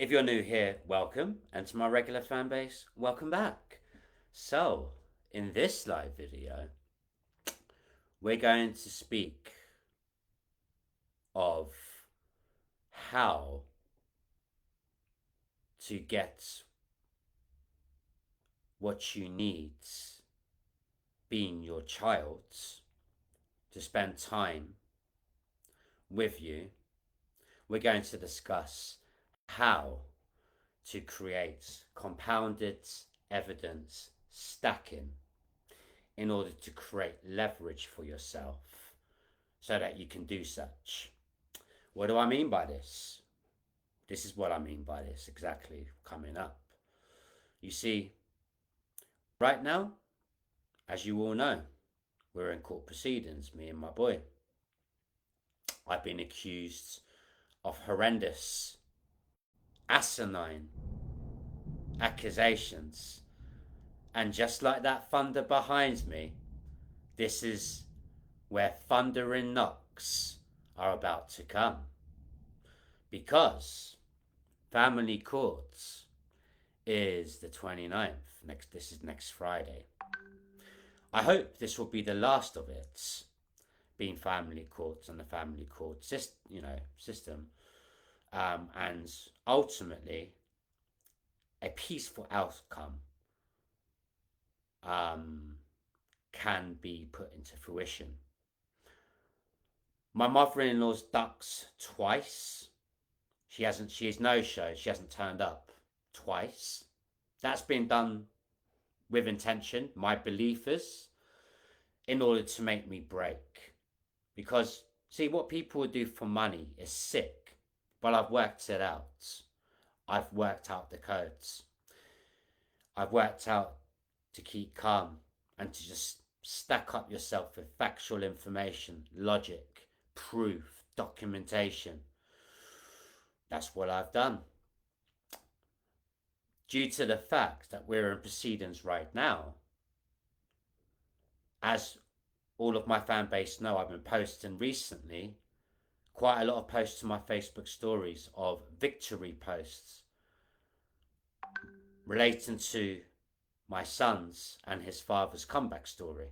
If you're new here, welcome, and to my regular fan base, welcome back. So, in this live video, we're going to speak of how to get what you need, being your child, to spend time with you. We're going to discuss how to create compounded evidence stacking in order to create leverage for yourself so that you can do such. What do I mean by this? This is what I mean by this exactly coming up. You see, right now, as you all know, we're in court proceedings, me and my boy. I've been accused of horrendous, asinine accusations. And just like that thunder behind me, this is where thundering knocks are about to come. Because family courts is the 29th. This is next Friday. I hope this will be the last of it, being family courts and the family court system, and ultimately a peaceful outcome can be put into fruition. My mother-in-law's ducks twice. She's no-show. She hasn't turned up twice. That's been done with intention, my belief is, in order to make me break. Because, see, what people would do for money is sick. But I've worked it out. I've worked out the codes. I've worked out to keep calm and to just stack up yourself with factual information, logic, proof, documentation. That's what I've done. Due to the fact that we're in proceedings right now, as all of my fan base know, I've been posting recently quite a lot of posts to my Facebook stories of victory posts relating to my son's and his father's comeback story.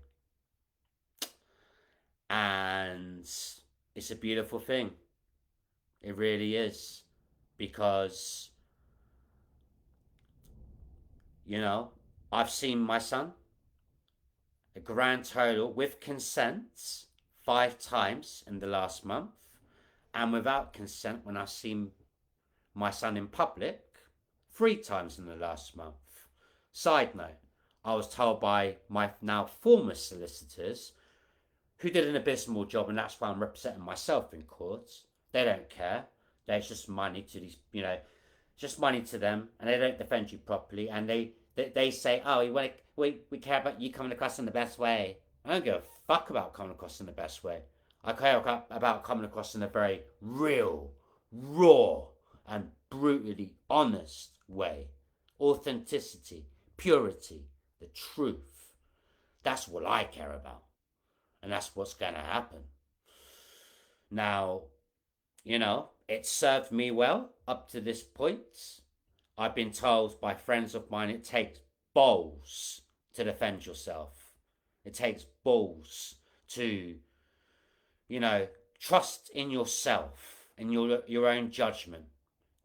And it's a beautiful thing. It really is. Because, I've seen my son a grand total with consent 5 times in the last month, and without consent when I've seen my son in public 3 times in the last month. Side note, I was told by my now former solicitors, who did an abysmal job, and that's why I'm representing myself in court. They don't care. There's just money to these, just money to them, and they don't defend you properly. And they say, oh, we care about you coming across in the best way. I don't give a fuck about coming across in the best way. I care about coming across in a very real, raw, and brutally honest way. Authenticity, purity, the truth. That's what I care about. And that's what's going to happen. Now, it served me well up to this point. I've been told by friends of mine it takes balls to defend yourself. It takes balls to, trust in yourself, in your own judgment,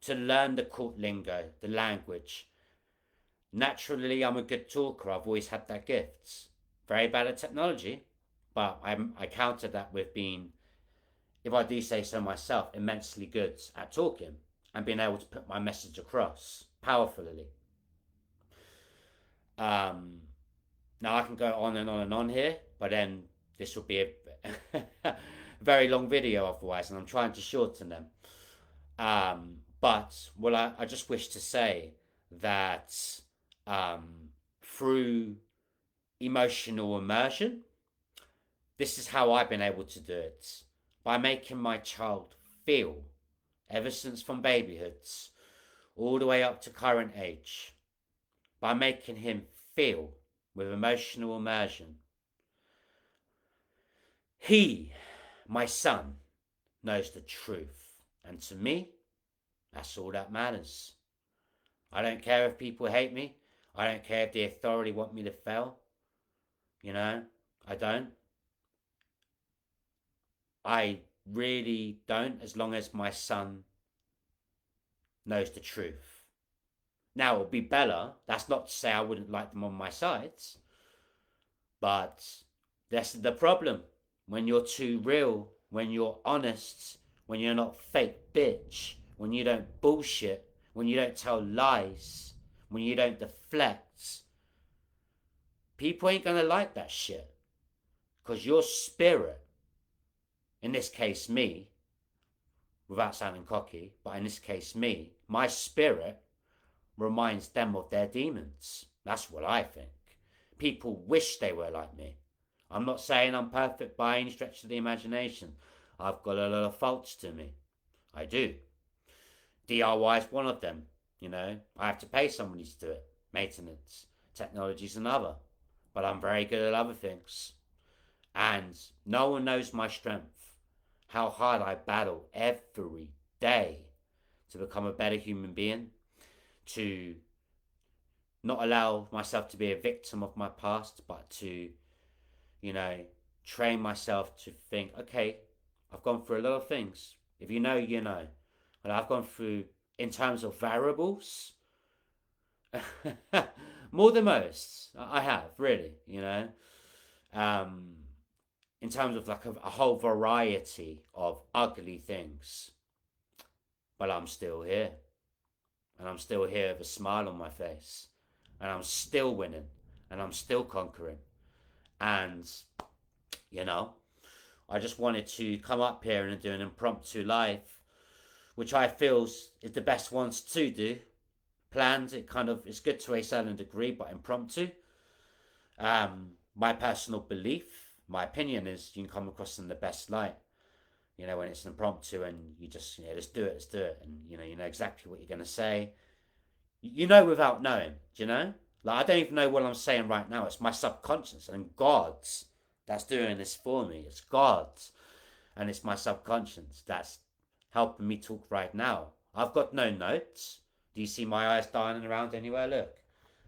to learn the court lingo, the language. Naturally, I'm a good talker. I've always had that gift. Very bad at technology, but I countered that with being, if I do say so myself, immensely good at talking and being able to put my message across powerfully. Now I can go on and on and on here, but then this will be a very long video otherwise, and I'm trying to shorten them. But I just wish to say that through emotional immersion, this is how I've been able to do it. By making my child feel, ever since from babyhoods, all the way up to current age, by making him feel with emotional immersion. He, my son, knows the truth. And to me, That's all that matters. I don't care if people hate me. I don't care if the authority want me to fail. You know, I don't. I really don't, as long as my son knows the truth. Now, it would be better. That's not to say I wouldn't like them on my sides, but that's the problem. When you're too real, when you're honest, when you're not fake bitch, when you don't bullshit, when you don't tell lies, when you don't deflect, people ain't gonna like that shit. Because your spirit, in this case me, without sounding cocky, but in this case me, my spirit reminds them of their demons. That's what I think. People wish they were like me. I'm not saying I'm perfect by any stretch of the imagination. I've got a lot of faults to me. I do. DIY is one of them. You know, I have to pay somebody to do it. Maintenance. Technology's another. But I'm very good at other things. And no one knows my strength. How hard I battle every day to become a better human being. To not allow myself to be a victim of my past, but to, you know, train myself to think, okay, I've gone through a lot of things. If you know, you know. And I've gone through, in terms of variables, more than most. I have, really, you know. Um, in terms of like a whole variety of ugly things. But I'm still here. And I'm still here with a smile on my face. And I'm still winning. And I'm still conquering. And, you know, I just wanted to come up here and do an impromptu live, which I feel is the best ones to do. Planned, it's good to a certain degree, but impromptu. My personal belief, my opinion is you can come across in the best light. You know, when it's impromptu and you just, just do it. And, you know exactly what you're going to say. You know without knowing, do you know? Like, I don't even know what I'm saying right now. It's my subconscious and God's that's doing this for me. It's God's. And it's my subconscious that's helping me talk right now. I've got no notes. Do you see my eyes darting around anywhere? Look.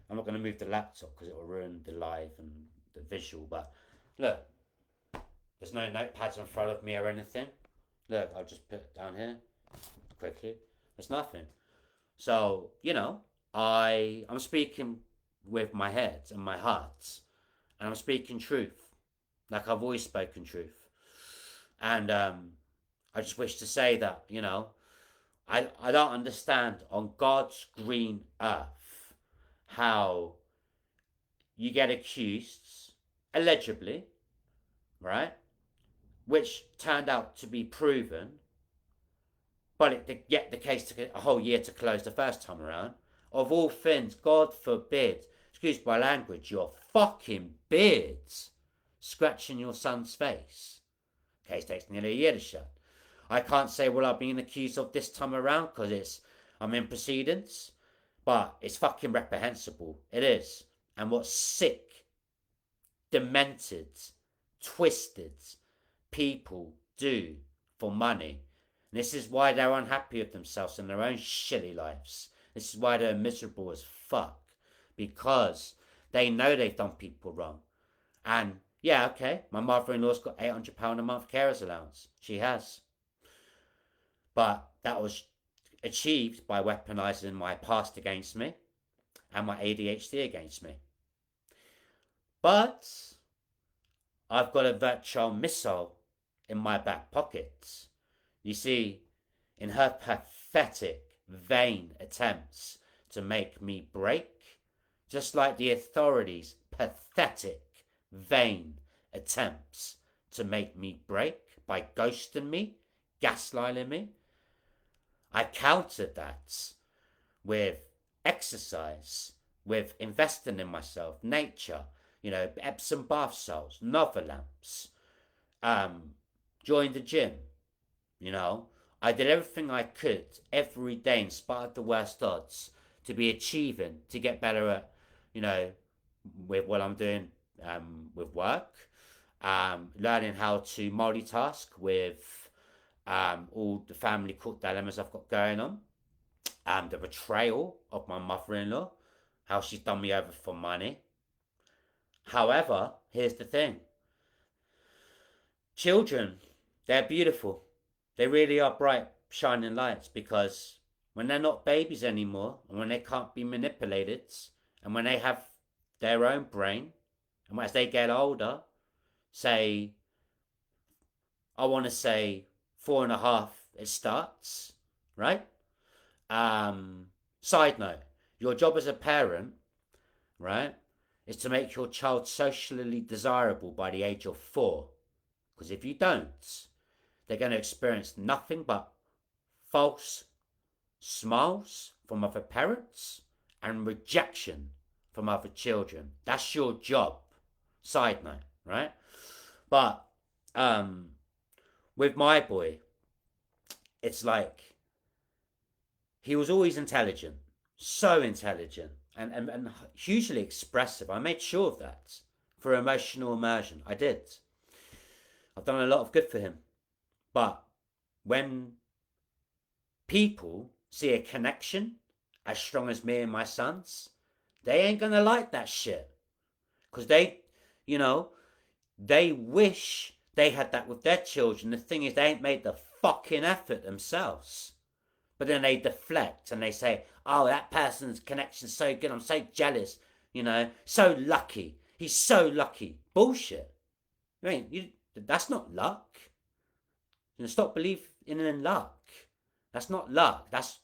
I'm not going to move the laptop because it will ruin the live and the visual. But look, there's no notepads in front of me or anything. Look, I'll just put it down here quickly. There's nothing. So, I'm speaking with my head and my heart. And I'm speaking truth. Like I've always spoken truth. And I just wish to say that, I don't understand on God's green earth how you get accused, allegedly, right? Which turned out to be proven, but yet the case took a whole year to close the first time around. Of all things, God forbid, excuse my language, your fucking beards scratching your son's face. Case takes nearly a year to shut. I can't say what I've been accused of this time around because I'm in proceedings, but it's fucking reprehensible. It is. And what sick, demented, twisted people do for money. And this is why they're unhappy with themselves and their own shitty lives. This is why they're miserable as fuck. Because they know they've done people wrong. And yeah, okay, my mother-in-law's got £800 a month carer's allowance. She has. But that was achieved by weaponizing my past against me and my ADHD against me. But I've got a virtual missile in my back pocket. You see, in her pathetic, vain attempts to make me break, just like the authorities' pathetic, vain attempts to make me break by ghosting me, gaslighting me, I countered that with exercise, with investing in myself, nature, Epsom bath salts, novel lamps, joined the gym, I did everything I could every day in spite of the worst odds to be achieving, to get better at, with what I'm doing with work, learning how to multitask with all the family court dilemmas I've got going on. The betrayal of my mother-in-law, how she's done me over for money. However, here's the thing. Children, they're beautiful. They really are bright, shining lights, because when they're not babies anymore, and when they can't be manipulated, and when they have their own brain, and as they get older, say, I want to say 4.5, it starts, right? Side note, your job as a parent, right, is to make your child socially desirable by the age of 4. Because if you don't, they're going to experience nothing but false smiles from other parents and rejection from other children. That's your job. Side note, right? But with my boy, it's like he was always intelligent, so intelligent, and hugely expressive. I made sure of that for emotional immersion. I did. I've done a lot of good for him. But when people see a connection as strong as me and my sons, they ain't gonna like that shit. Because you know, they wish they had that with their children. The thing is, they ain't made the fucking effort themselves. But then they deflect and they say, oh, that person's connection's so good. I'm so jealous. So lucky. He's so lucky. Bullshit. That's not luck. Stop believing in luck. That's not luck. That's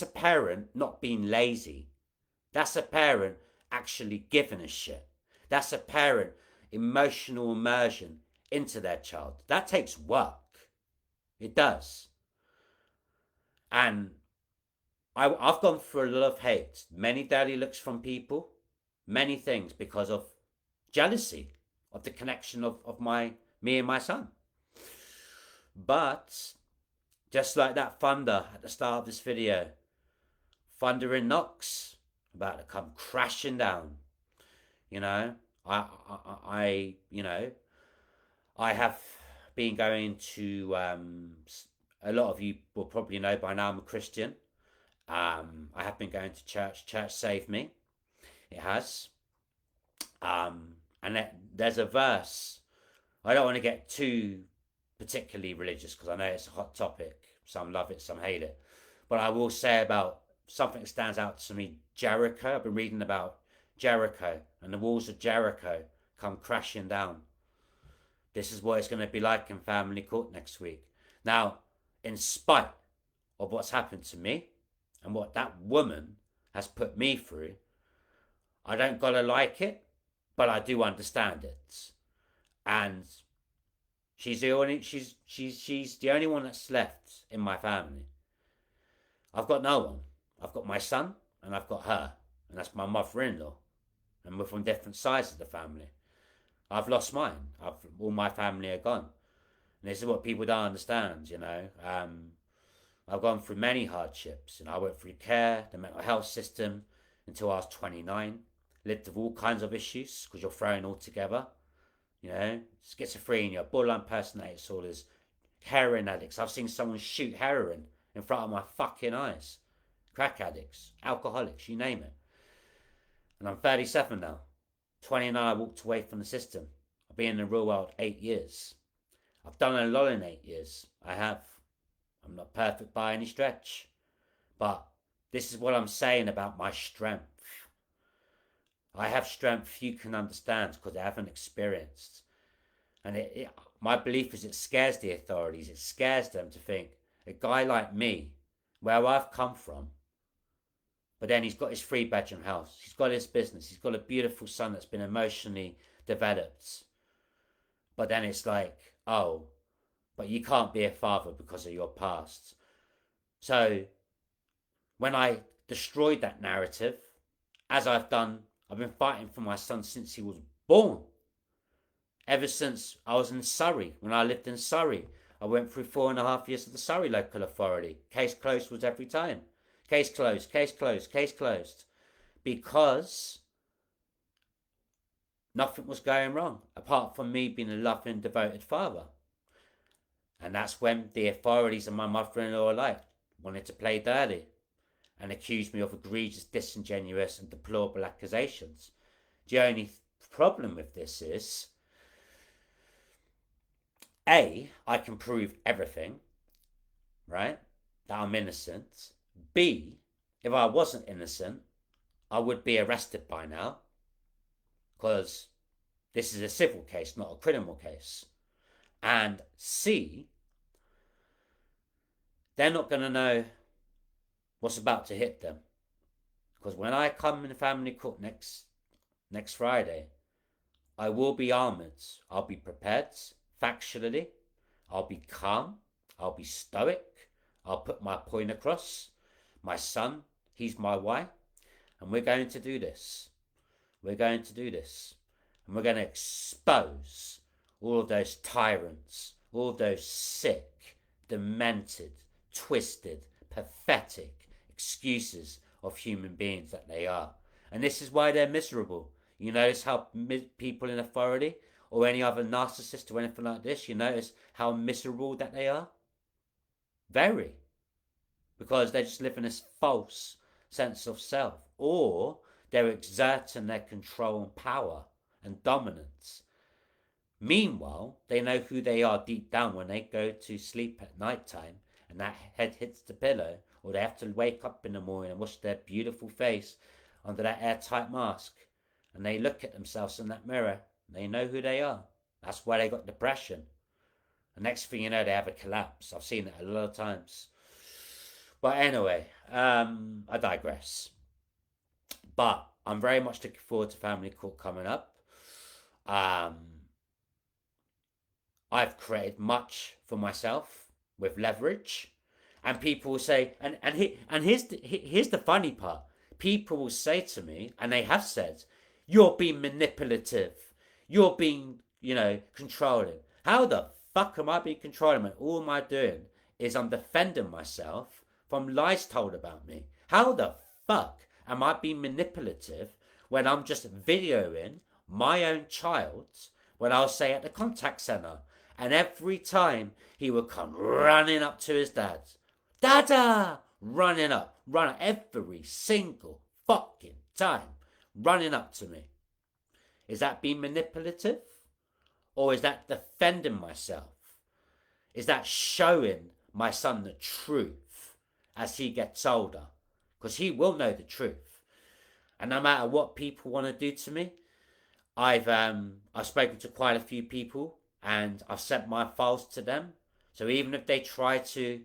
a parent not being lazy. That's a parent actually giving a shit. That's a parent emotional immersion into their child. That takes work. It does. And I've gone through a lot of hate, many dirty looks from people, many things because of jealousy of the connection of me and my son. But just like that thunder at the start of this video, thunder in Knox, about to come crashing down. I have been going to, a lot of you will probably know by now I'm a Christian. I have been going to church. Church saved me. It has. And there's a verse. I don't want to get too particularly religious because I know it's a hot topic. Some love it, some hate it. But I will say about something that stands out to me, Jericho. I've been reading about Jericho, and the walls of Jericho come crashing down. This is what it's going to be like in family court next week. Now, in spite of what's happened to me and what that woman has put me through, I don't gotta like it, but I do understand it. And she's the only one that's left in my family. I've got no one. I've got my son and I've got her, and that's my mother-in-law, and we're from different sides of the family. I've lost mine. All my family are gone. And this is what people don't understand, I've gone through many hardships. I went through care, the mental health system, until I was 29. Lived with all kinds of issues, because you're thrown all together. Schizophrenia, borderline personality disorders, heroin addicts. I've seen someone shoot heroin in front of my fucking eyes. Crack addicts, alcoholics, you name it. And I'm 37 now. 29, I walked away from the system. I've been in the real world 8 years. I've done a lot in 8 years. I have. I'm not perfect by any stretch. But this is what I'm saying about my strength. I have strength you can understand because I haven't experienced. And my belief is it scares the authorities. It scares them to think a guy like me, where I've come from, but then he's got his 3-bedroom house. He's got his business. He's got a beautiful son that's been emotionally developed. But then it's like, oh, but you can't be a father because of your past. So when I destroyed that narrative, as I've done, I've been fighting for my son since he was born. Ever since I was in Surrey, when I lived in Surrey, I went through 4.5 years of the Surrey local authority. Case closed was every time. Case closed, case closed, case closed. Because nothing was going wrong, apart from me being a loving, devoted father. And that's when the authorities and my mother-in-law are like, wanted to play dirty and accused me of egregious, disingenuous, and deplorable accusations. The only problem with this is A, I can prove everything, right? That I'm innocent. B, if I wasn't innocent, I would be arrested by now because this is a civil case, not a criminal case. And C, they're not going to know what's about to hit them. Because when I come in family court next Friday, I will be armoured. I'll be prepared factually. I'll be calm. I'll be stoic. I'll put my point across. My son, he's my why. And we're going to do this. We're going to do this. And we're going to expose all of those tyrants, all of those sick, demented, twisted, pathetic excuses of human beings that they are. And this is why they're miserable. You notice how people in authority or any other narcissist or anything like this, you notice how miserable that they are? Very. Because they're just living this false sense of self. Or they're exerting their control and power and dominance. Meanwhile, they know who they are deep down when they go to sleep at night time and that head hits the pillow, or they have to wake up in the morning and wash their beautiful face under that airtight mask, and they look at themselves in that mirror and they know who they are. That's why they got depression. The next thing you know, they have a collapse. I've seen it a lot of times. But anyway, I digress. But I'm very much looking forward to family court coming up. I've created much for myself with leverage, and people will say, and here's the funny part. People will say to me, and they have said, "You're being manipulative. You're being, controlling." How the fuck am I being controlling when all am I doing is I'm defending myself from lies told about me? How the fuck am I being manipulative when I'm just videoing my own child when I'll say at the contact centre? And every time he would come running up to his dad. Dada! Running up every single fucking time. Running up to me. Is that being manipulative? Or is that defending myself? Is that showing my son the truth as he gets older? Because he will know the truth. And no matter what people want to do to me, I've spoken to quite a few people and I've sent my files to them. So even if they try to,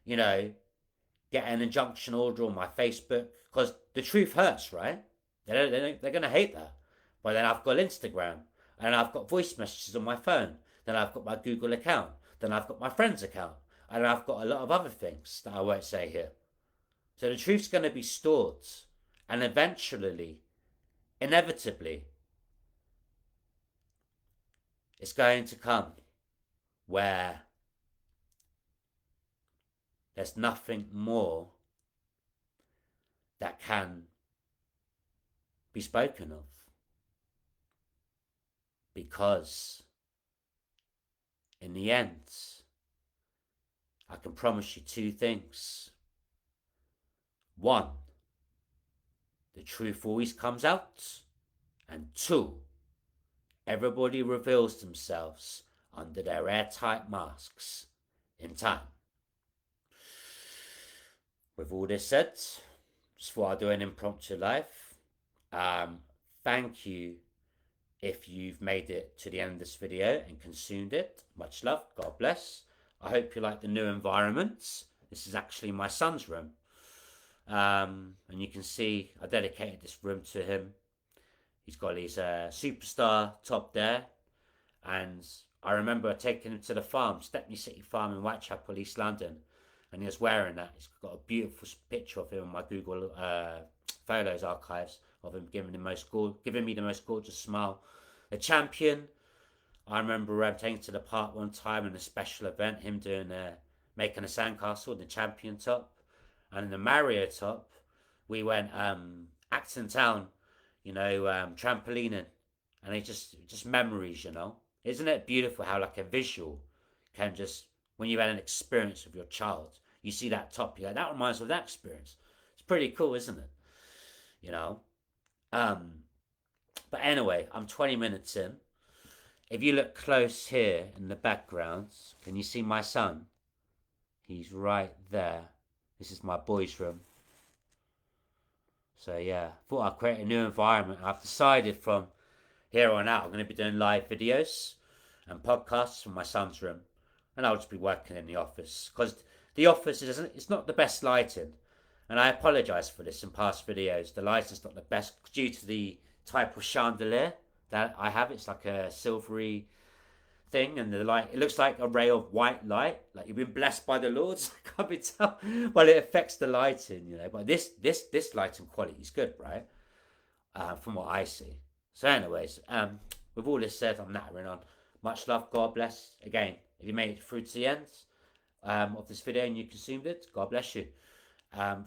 get an injunction order on my Facebook, because the truth hurts, right? They're going to hate that. But then I've got Instagram, and I've got voice messages on my phone. Then I've got my Google account. Then I've got my friend's account. And I've got a lot of other things that I won't say here. So the truth's going to be stored. And eventually, inevitably, it's going to come where there's nothing more that can be spoken of. Because in the end, I can promise you two things. One, the truth always comes out. And two, everybody reveals themselves under their airtight masks in time. With all this said, just thought I'd do an impromptu live. Thank you if you've made it to the end of this video and consumed it. Much love. God bless. I hope you like the new environments. This is actually my son's room. And you can see I dedicated this room to him. He's got his Superstar top there. And I remember taking him to the farm, Stepney City Farm in Whitechapel, East London. And he was wearing that. He's got a beautiful picture of him on my Google Photos archives of him giving me the most gorgeous smile. The champion, I remember taking to the park one time in a special event, him doing making a sandcastle in the champion top. And in the Mario top, we went Acton Town, trampolining. And it's just memories, Isn't it beautiful how like a visual can just, when you had an experience with your child, You see that top, you go, that reminds me of that experience. It's pretty cool, isn't it? You know. Um, but anyway, I'm 20 minutes in. If you look close here in the background, can you see my son? He's right there. This is my boys' room. So yeah, thought I'd create a new environment. I've decided from here on out I'm going to be doing live videos and podcasts from my son's room, and I'll just be working in the office because the office isn't. It's not the best lighting, and I apologise for this in past videos. The lighting's not the best due to the type of chandelier that I have. It's like a silvery thing, and the light, it looks like a ray of white light, like you've been blessed by the Lord. I can't be tell. Well, it affects the lighting, you know. But this lighting quality is good, right? From what I see. So, anyways, with all this said, I'm nattering on. Much love, God bless. Again, if you made it through to the end of this video and you consumed it, God bless you.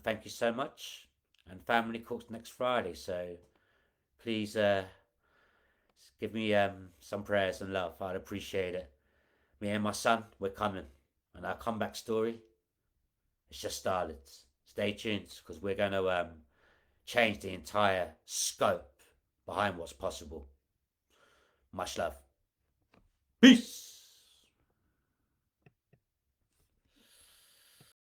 Thank you so much. And family cooks next Friday, so please give me some prayers and love. I'd appreciate it. Me and my son, we're coming. And our comeback story, it's just started. Stay tuned, because we're going to change the entire scope behind what's possible. Much love. Peace.